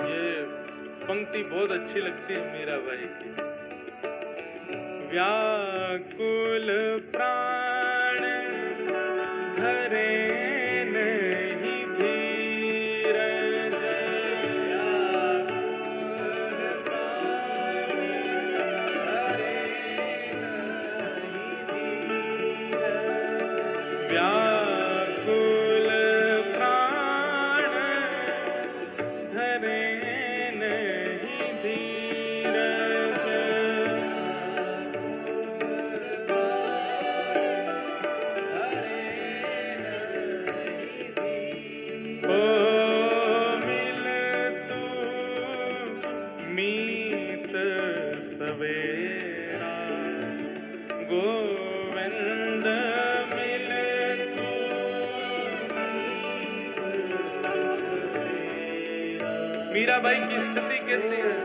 ये पंक्ति बहुत अच्छी लगती है मीराबाई की। व्याकुल प्राण धरे नहीं धीरज व्याकुल प्राण धरे नहीं धीरज ओ मिल तू मीत सवेरा गोविंद मिल तू मीराबाई की स्थिति कैसी है?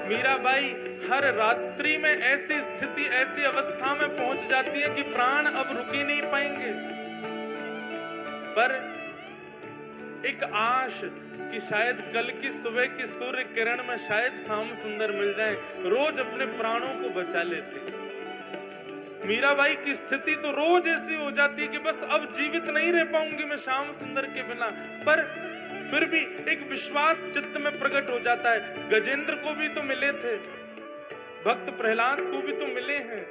मीराबाई हर रात्रि में ऐसी स्थिति ऐसी अवस्था में पहुंच जाती है कि प्राण अब रुक ही नहीं पाएंगे, पर एक आश कि शायद कल की सुबह की सूर्य किरण में शायद श्याम सुंदर मिल जाए, रोज अपने प्राणों को बचा लेते। मीराबाई की स्थिति तो रोज ऐसी हो जाती है कि बस अब जीवित नहीं रह पाऊंगी मैं श्याम सुंदर के बिना, पर फिर भी एक विश्वास चित्त में प्रकट हो जाता है। गजेंद्र को भी तो मिले थे, भक्त प्रहलाद को भी तो मिले हैं,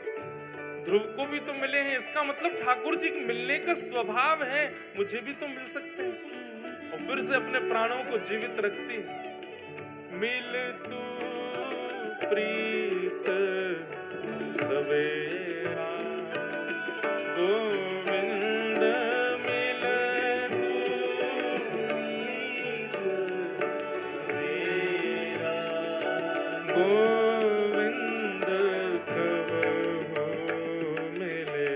ध्रुव को भी तो मिले हैं, इसका मतलब ठाकुर जी के मिलने का स्वभाव है, मुझे भी तो मिल सकते हैं। और फिर से अपने प्राणों को जीवित रखती है। मिल तू प्रीत सवेरा गोविंद मिल तू गोविंद कब हो मिले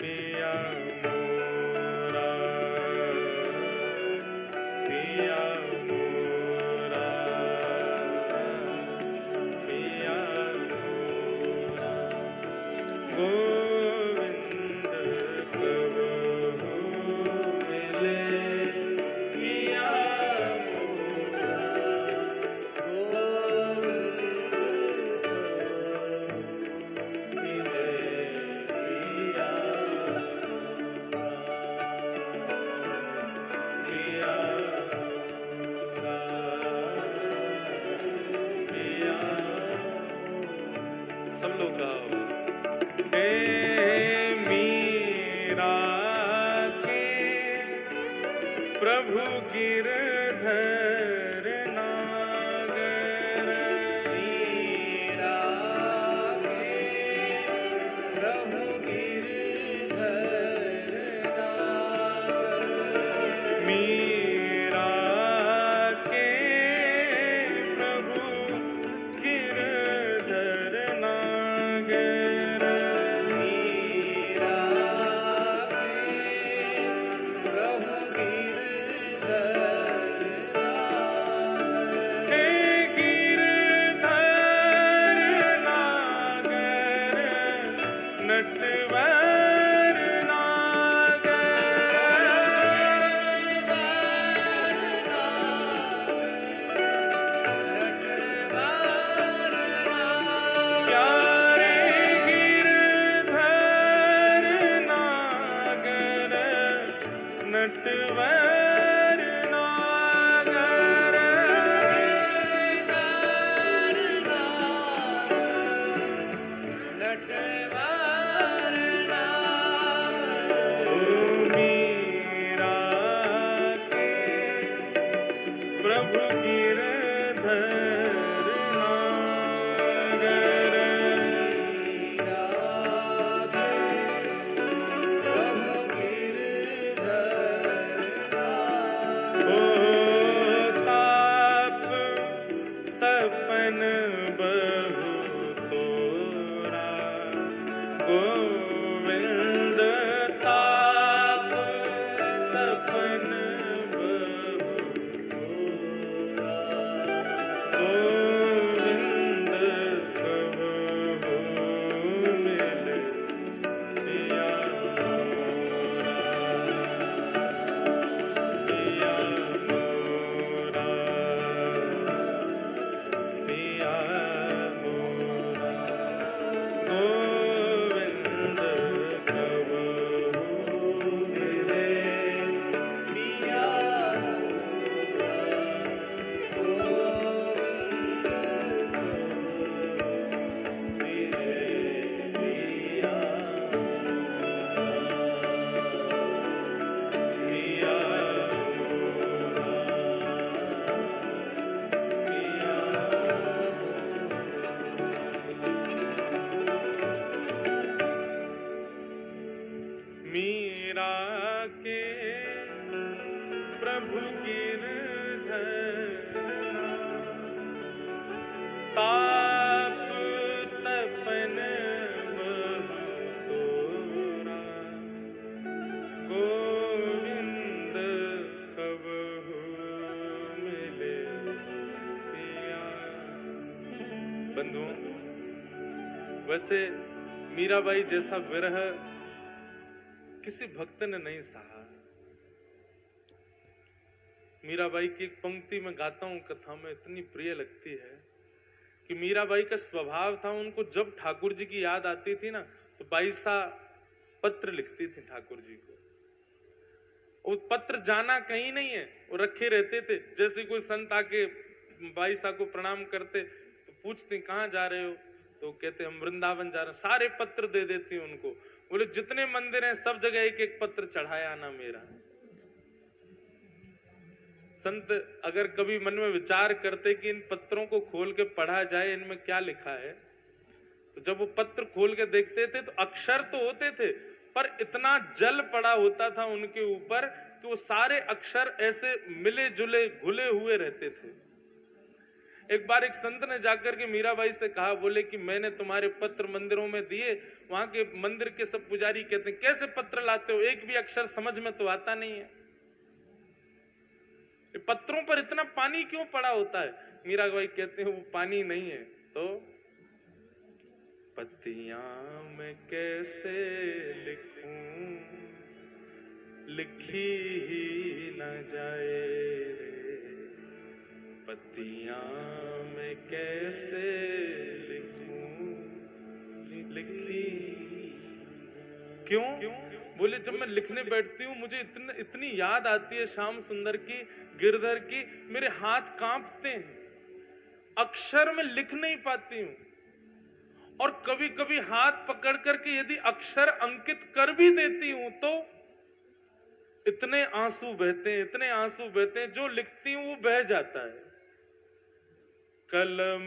पिया मोरा पिया मोरा पिया मोरा गोविंद कब हो मिले पिया मोरा। लोग गाओ। हे मीरा के प्रभु गिरधर नागर, मीरा के प्रभु गिरधर नागर, मीरा के प्रभु गिरधर नागर, मीरा के प्रभु गिरधर नागर, हे गिरधर नागर, नटवर प्यारे गिरधर नागर, नटवर नागर, ओ मीरा के प्रभु गिरधर नागर, ओ ताप तपन बहु तोरा, गोविंद ताप तपन बहु तोरा, गोविंद कबहु मिल पिया मोरा, पिया मोरा, पिया मोरा, गोविंद कबहु मिले पिया मीरा के प्रभु गिरधर ताप तपन बहु तोरा, गोविंद कबहु मिले पिया। बंधुओं, वैसे मीराबाई जैसा विरह किसी भक्त ने नहीं सहा। मीराबाई की एक पंक्ति में गाता हूं, कथा में इतनी प्रिय लगती है कि मीराबाई का स्वभाव था, उनको जब ठाकुर जी की याद आती थी ना तो बाईसा पत्र लिखती थी ठाकुर जी को। वो पत्र जाना कहीं नहीं है, वो रखे रहते थे। जैसे कोई संत आके बाईसा को प्रणाम करते तो पूछते कहाँ जा रहे हो, तो कहते हम वृंदावन जा रहे हैं। सारे पत्र दे देती उनको, बोले जितने मंदिर हैं सब जगह एक एक पत्र चढ़ाया ना मेरा। संत अगर कभी मन में विचार करते कि इन पत्रों को खोल के पढ़ा जाए, इनमें क्या लिखा है, तो जब वो पत्र खोल के देखते थे तो अक्षर तो होते थे पर इतना जल पड़ा होता था उनके ऊपर कि वो सारे अक्षर ऐसे मिले जुले घुले हुए रहते थे। एक बार एक संत ने जाकर के मीराबाई से कहा, बोले कि मैंने तुम्हारे पत्र मंदिरों में दिए, वहां के मंदिर के सब पुजारी कहते हैं कैसे पत्र लाते हो, एक भी अक्षर समझ में तो आता नहीं है, पत्रों पर इतना पानी क्यों पड़ा होता है। मीराबाई कहते हैं वो पानी नहीं है तो पत्तियां मैं कैसे लिखूं, लिखी ही न जाए रे, पत्तियां मैं कैसे लिखूं, लिखी क्यों? बोले जब मैं लिखने बैठती हूँ मुझे इतनी याद आती है श्याम सुंदर की, गिरधर की, मेरे हाथ कांपते हैं, अक्षर में लिख नहीं पाती हूँ। और कभी कभी हाथ पकड़ करके यदि अक्षर अंकित कर भी देती हूं तो इतने आंसू बहते हैं, इतने आंसू बहते हैं, जो लिखती हूं वो बह जाता है। कलम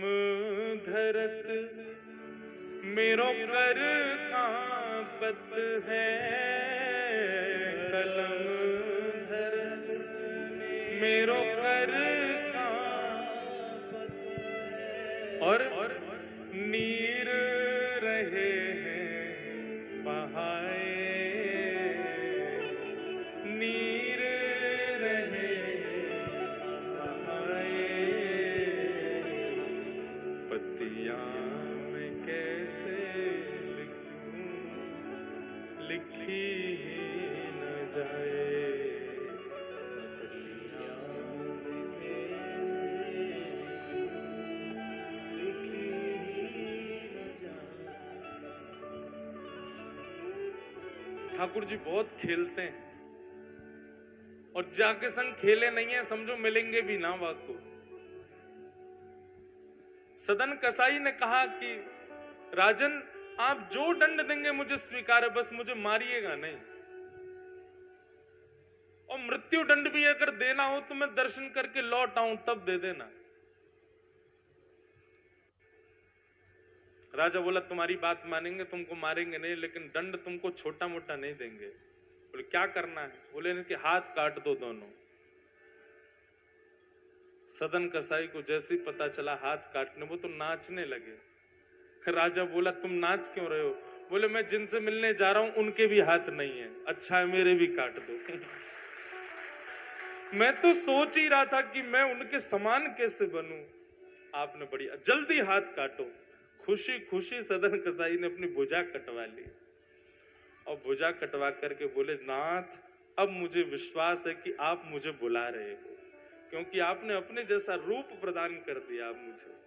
धरत मेरो कर कांपत है, कलम धरत मेरो कर कांपत है, और नीर रहे हैं बहाए, नीर रहे बहाए, पतिया में कैसे लिखूं, लिखी न जाए, पतिया में कैसे लिखी न जाए। ठाकुर जी बहुत खेलते हैं, और जाके संग खेले नहीं है समझो मिलेंगे भी ना वाको। सदन कसाई ने कहा कि राजन आप जो दंड देंगे मुझे स्वीकार है, बस मुझे मारिएगा नहीं, और मृत्यु दंड भी अगर देना हो तो मैं दर्शन करके लौट आऊं तब दे देना। राजा बोला तुम्हारी बात मानेंगे, तुमको मारेंगे नहीं, लेकिन दंड तुमको छोटा मोटा नहीं देंगे। बोले क्या करना है? बोले इनके हाथ काट दो दोनों। सदन कसाई को जैसे ही पता चला हाथ काटने, वो तो नाचने लगे। राजा बोला तुम नाच क्यों रहे हो? बोले मैं जिनसे मिलने जा रहा हूं उनके भी हाथ नहीं है, अच्छा है मेरे भी काट दो। मैं तो सोच ही रहा था कि मैं उनके समान कैसे बनूं। आपने बढ़िया जल्दी हाथ काटो। खुशी खुशी सदन कसाई ने अपनी भुजा कटवा ली, और भुजा कटवा करके बोले नाथ अब मुझे विश्वास है कि आप मुझे बुला रहे हो, क्योंकि आपने अपने जैसा रूप प्रदान कर दिया आप मुझे।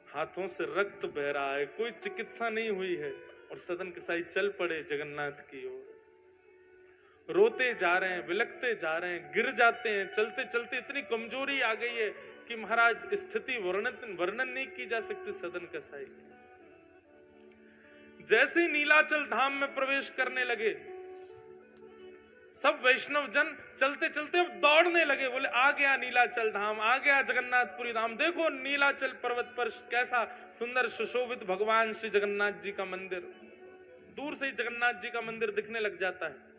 हाथों से रक्त बह रहा है, कोई चिकित्सा नहीं हुई है, और सदन कसाई चल पड़े जगन्नाथ की ओर। रोते जा रहे हैं, विलखते जा रहे हैं, गिर जाते हैं, चलते चलते इतनी कमजोरी आ गई है कि महाराज स्थिति वर्णन नहीं की जा सकती सदन कसाई। जैसे ही नीलाचल धाम में प्रवेश करने लगे, सब वैष्णव जन चलते चलते अब दौड़ने लगे। बोले आ गया नीलाचल धाम, आ गया जगन्नाथपुरी धाम। देखो नीलाचल पर्वत पर कैसा सुंदर सुशोभित भगवान श्री जगन्नाथ जी का मंदिर। दूर से ही जगन्नाथ जी का मंदिर दिखने लग जाता है।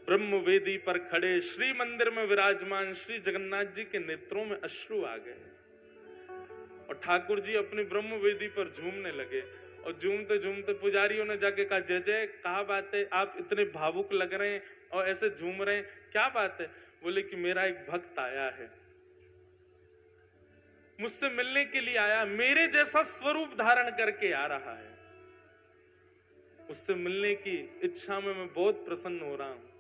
ब्रह्म वेदी पर खड़े श्री मंदिर में विराजमान श्री जगन्नाथ जी के नेत्रों में अश्रु आ गए, और ठाकुर जी अपनी ब्रह्म वेदी पर झूमने लगे। और झूमते झूमते पुजारियों ने जाके कहा जय जय, कहा बात है, आप इतने भावुक लग रहे हैं और ऐसे झूम रहे हैं, क्या बात है? बोले कि मेरा एक भक्त आया है, मुझसे मिलने के लिए आया, मेरे जैसा स्वरूप धारण करके आ रहा है, उससे मिलने की इच्छा में मैं बहुत प्रसन्न हो रहा हूं।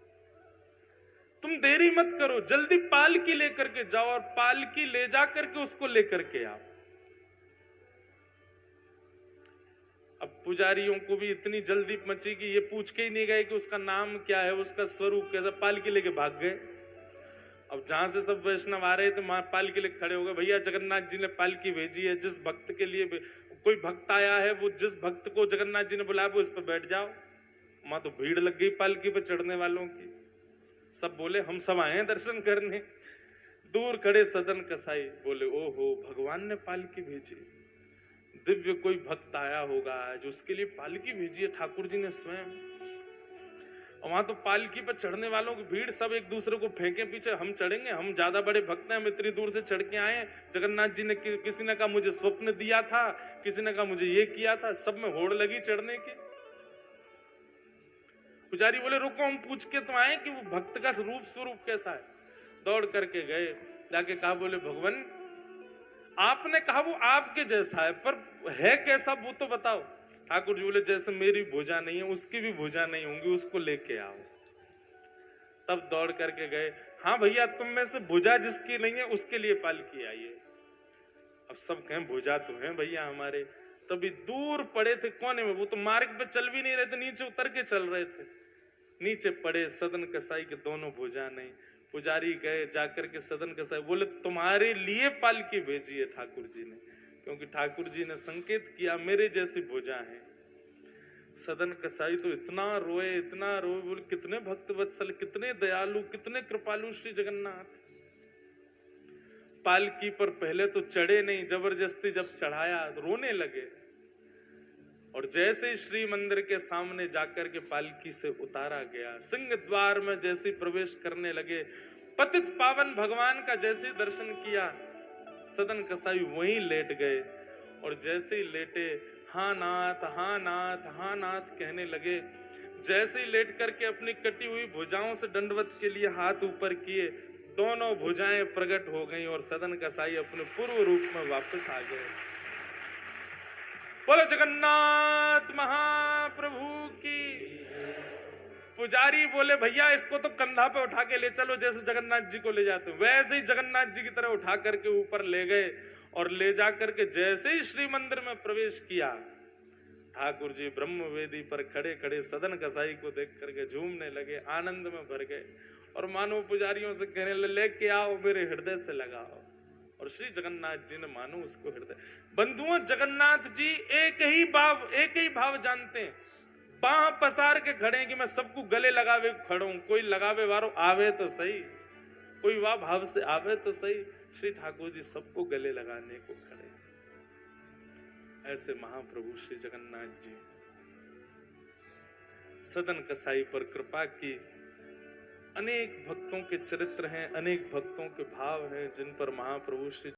तुम देरी मत करो, जल्दी पालकी लेकर के जाओ और पालकी ले जा करके उसको लेकर के आओ। अब पुजारियों को भी इतनी जल्दी मची कि ये पूछ के ही नहीं गए कि उसका नाम क्या है, उसका स्वरूप कैसा, पालकी लेके भाग गए। अब जहां से सब वैष्णव आ रहे थे वहां पालकी लेके खड़े हो गए। भैया जगन्नाथ जी ने पालकी भेजी है, जिस भक्त के लिए कोई भक्त आया है, वो जिस भक्त को जगन्नाथ जी ने बुलाया वो इस पर बैठ जाओ। वहां तो भीड़ लग गई पालकी पर चढ़ने वालों की। सब बोले हम सब आए हैं दर्शन करने। दूर खड़े सदन कसाई बोले ओहो भगवान ने पालकी भेजी, दिव्य कोई भक्त आया होगा जो उसके लिए पालकी भेजी है ठाकुर जी ने स्वयं। और वहां तो पालकी पर चढ़ने वालों की भीड़, सब एक दूसरे को फेंके पीछे, हम चढ़ेंगे, हम ज्यादा बड़े भक्त हैं, हम इतनी दूर से चढ़ के आए। जगन्नाथ जी ने किसी ने कहा मुझे स्वप्न दिया था, किसी ने कहा मुझे ये किया था, सब में होड़ लगी चढ़ने की। पुजारी बोले रुको हम पूछ के तो आए कि वो भक्त का रूप स्वरूप कैसा है। दौड़ करके गए, जाके कहा बोले भगवान आपने कहा वो आपके जैसा है, पर है कैसा वो तो बताओ। ठाकुर जी बोले जैसे मेरी भुजा नहीं है उसकी भी भुजा नहीं होंगी, उसको लेके आओ। तब दौड़ करके गए, हाँ भैया तुम में से भुजा जिसकी नहीं है उसके लिए पालकी आई है। अब सब कहें भुजा तो है भैया हमारे। तभी दूर पड़े थे कोने में, वो तो मार्ग पे चल भी नहीं रहे थे, नीचे उतर के चल रहे थे। नीचे पड़े सदन कसाई के दोनों भुजा नहीं। पुजारी गए जाकर के सदन कसाई बोले तुम्हारे लिए पालकी भेजी है ठाकुर जी ने, क्योंकि ठाकुर जी ने संकेत किया मेरे जैसी भुजा है। सदन कसाई तो इतना रोए बोले कितने भक्त वत्सल, कितने दयालु, कितने कृपालु श्री जगन्नाथ। पालकी पर पहले तो चढ़े नहीं, जबरदस्ती जब चढ़ाया तो रोने लगे। और जैसे ही श्री मंदिर के सामने जाकर के पालकी से उतारा गया, सिंह द्वार में जैसे प्रवेश करने लगे, पतित पावन भगवान का जैसे दर्शन किया, सदन कसाई वहीं लेट गए। और जैसे ही लेटे हाँ नाथ हाँ नाथ हाँ नाथ कहने लगे। जैसे ही लेट करके अपनी कटी हुई भुजाओं से दंडवत के लिए हाथ ऊपर किए, दोनों भुजाएं प्रकट हो गईं और सदन कसाई अपने पूर्व रूप में वापस आ गए। बोलो जगन्नाथ महाप्रभु की। पुजारी बोले भैया इसको तो कंधा पे उठा के ले चलो, जैसे जगन्नाथ जी को ले जाते हैं वैसे ही जगन्नाथ जी की तरह उठा करके ऊपर ले गए। और ले जा करके जैसे ही श्री मंदिर में प्रवेश किया, ठाकुर जी ब्रह्म वेदी पर खड़े खड़े सदन कसाई को देख करके झूमने लगे, आनंद में भर गए। और मानो पुजारियों से कहने लगे लेके आओ मेरे हृदय से लगाओ। और श्री जगन्नाथ जी ने मानो उसको हृदय। बंधुओं जगन्नाथ जी एक ही भाव जानते हैं। बाह पसार के खड़े कि मैं सबको गले लगावे खड़ो, कोई लगावे वारो आवे तो सही, कोई वाह भाव से आवे तो सही। श्री ठाकुर जी सबको गले लगाने को खड़े। ऐसे महाप्रभु श्री जगन्नाथ जी सदन कसाई पर कृपा की। अनेक भक्तों के चरित्र हैं, अनेक भक्तों के भाव हैं जिन पर महाप्रभु श्री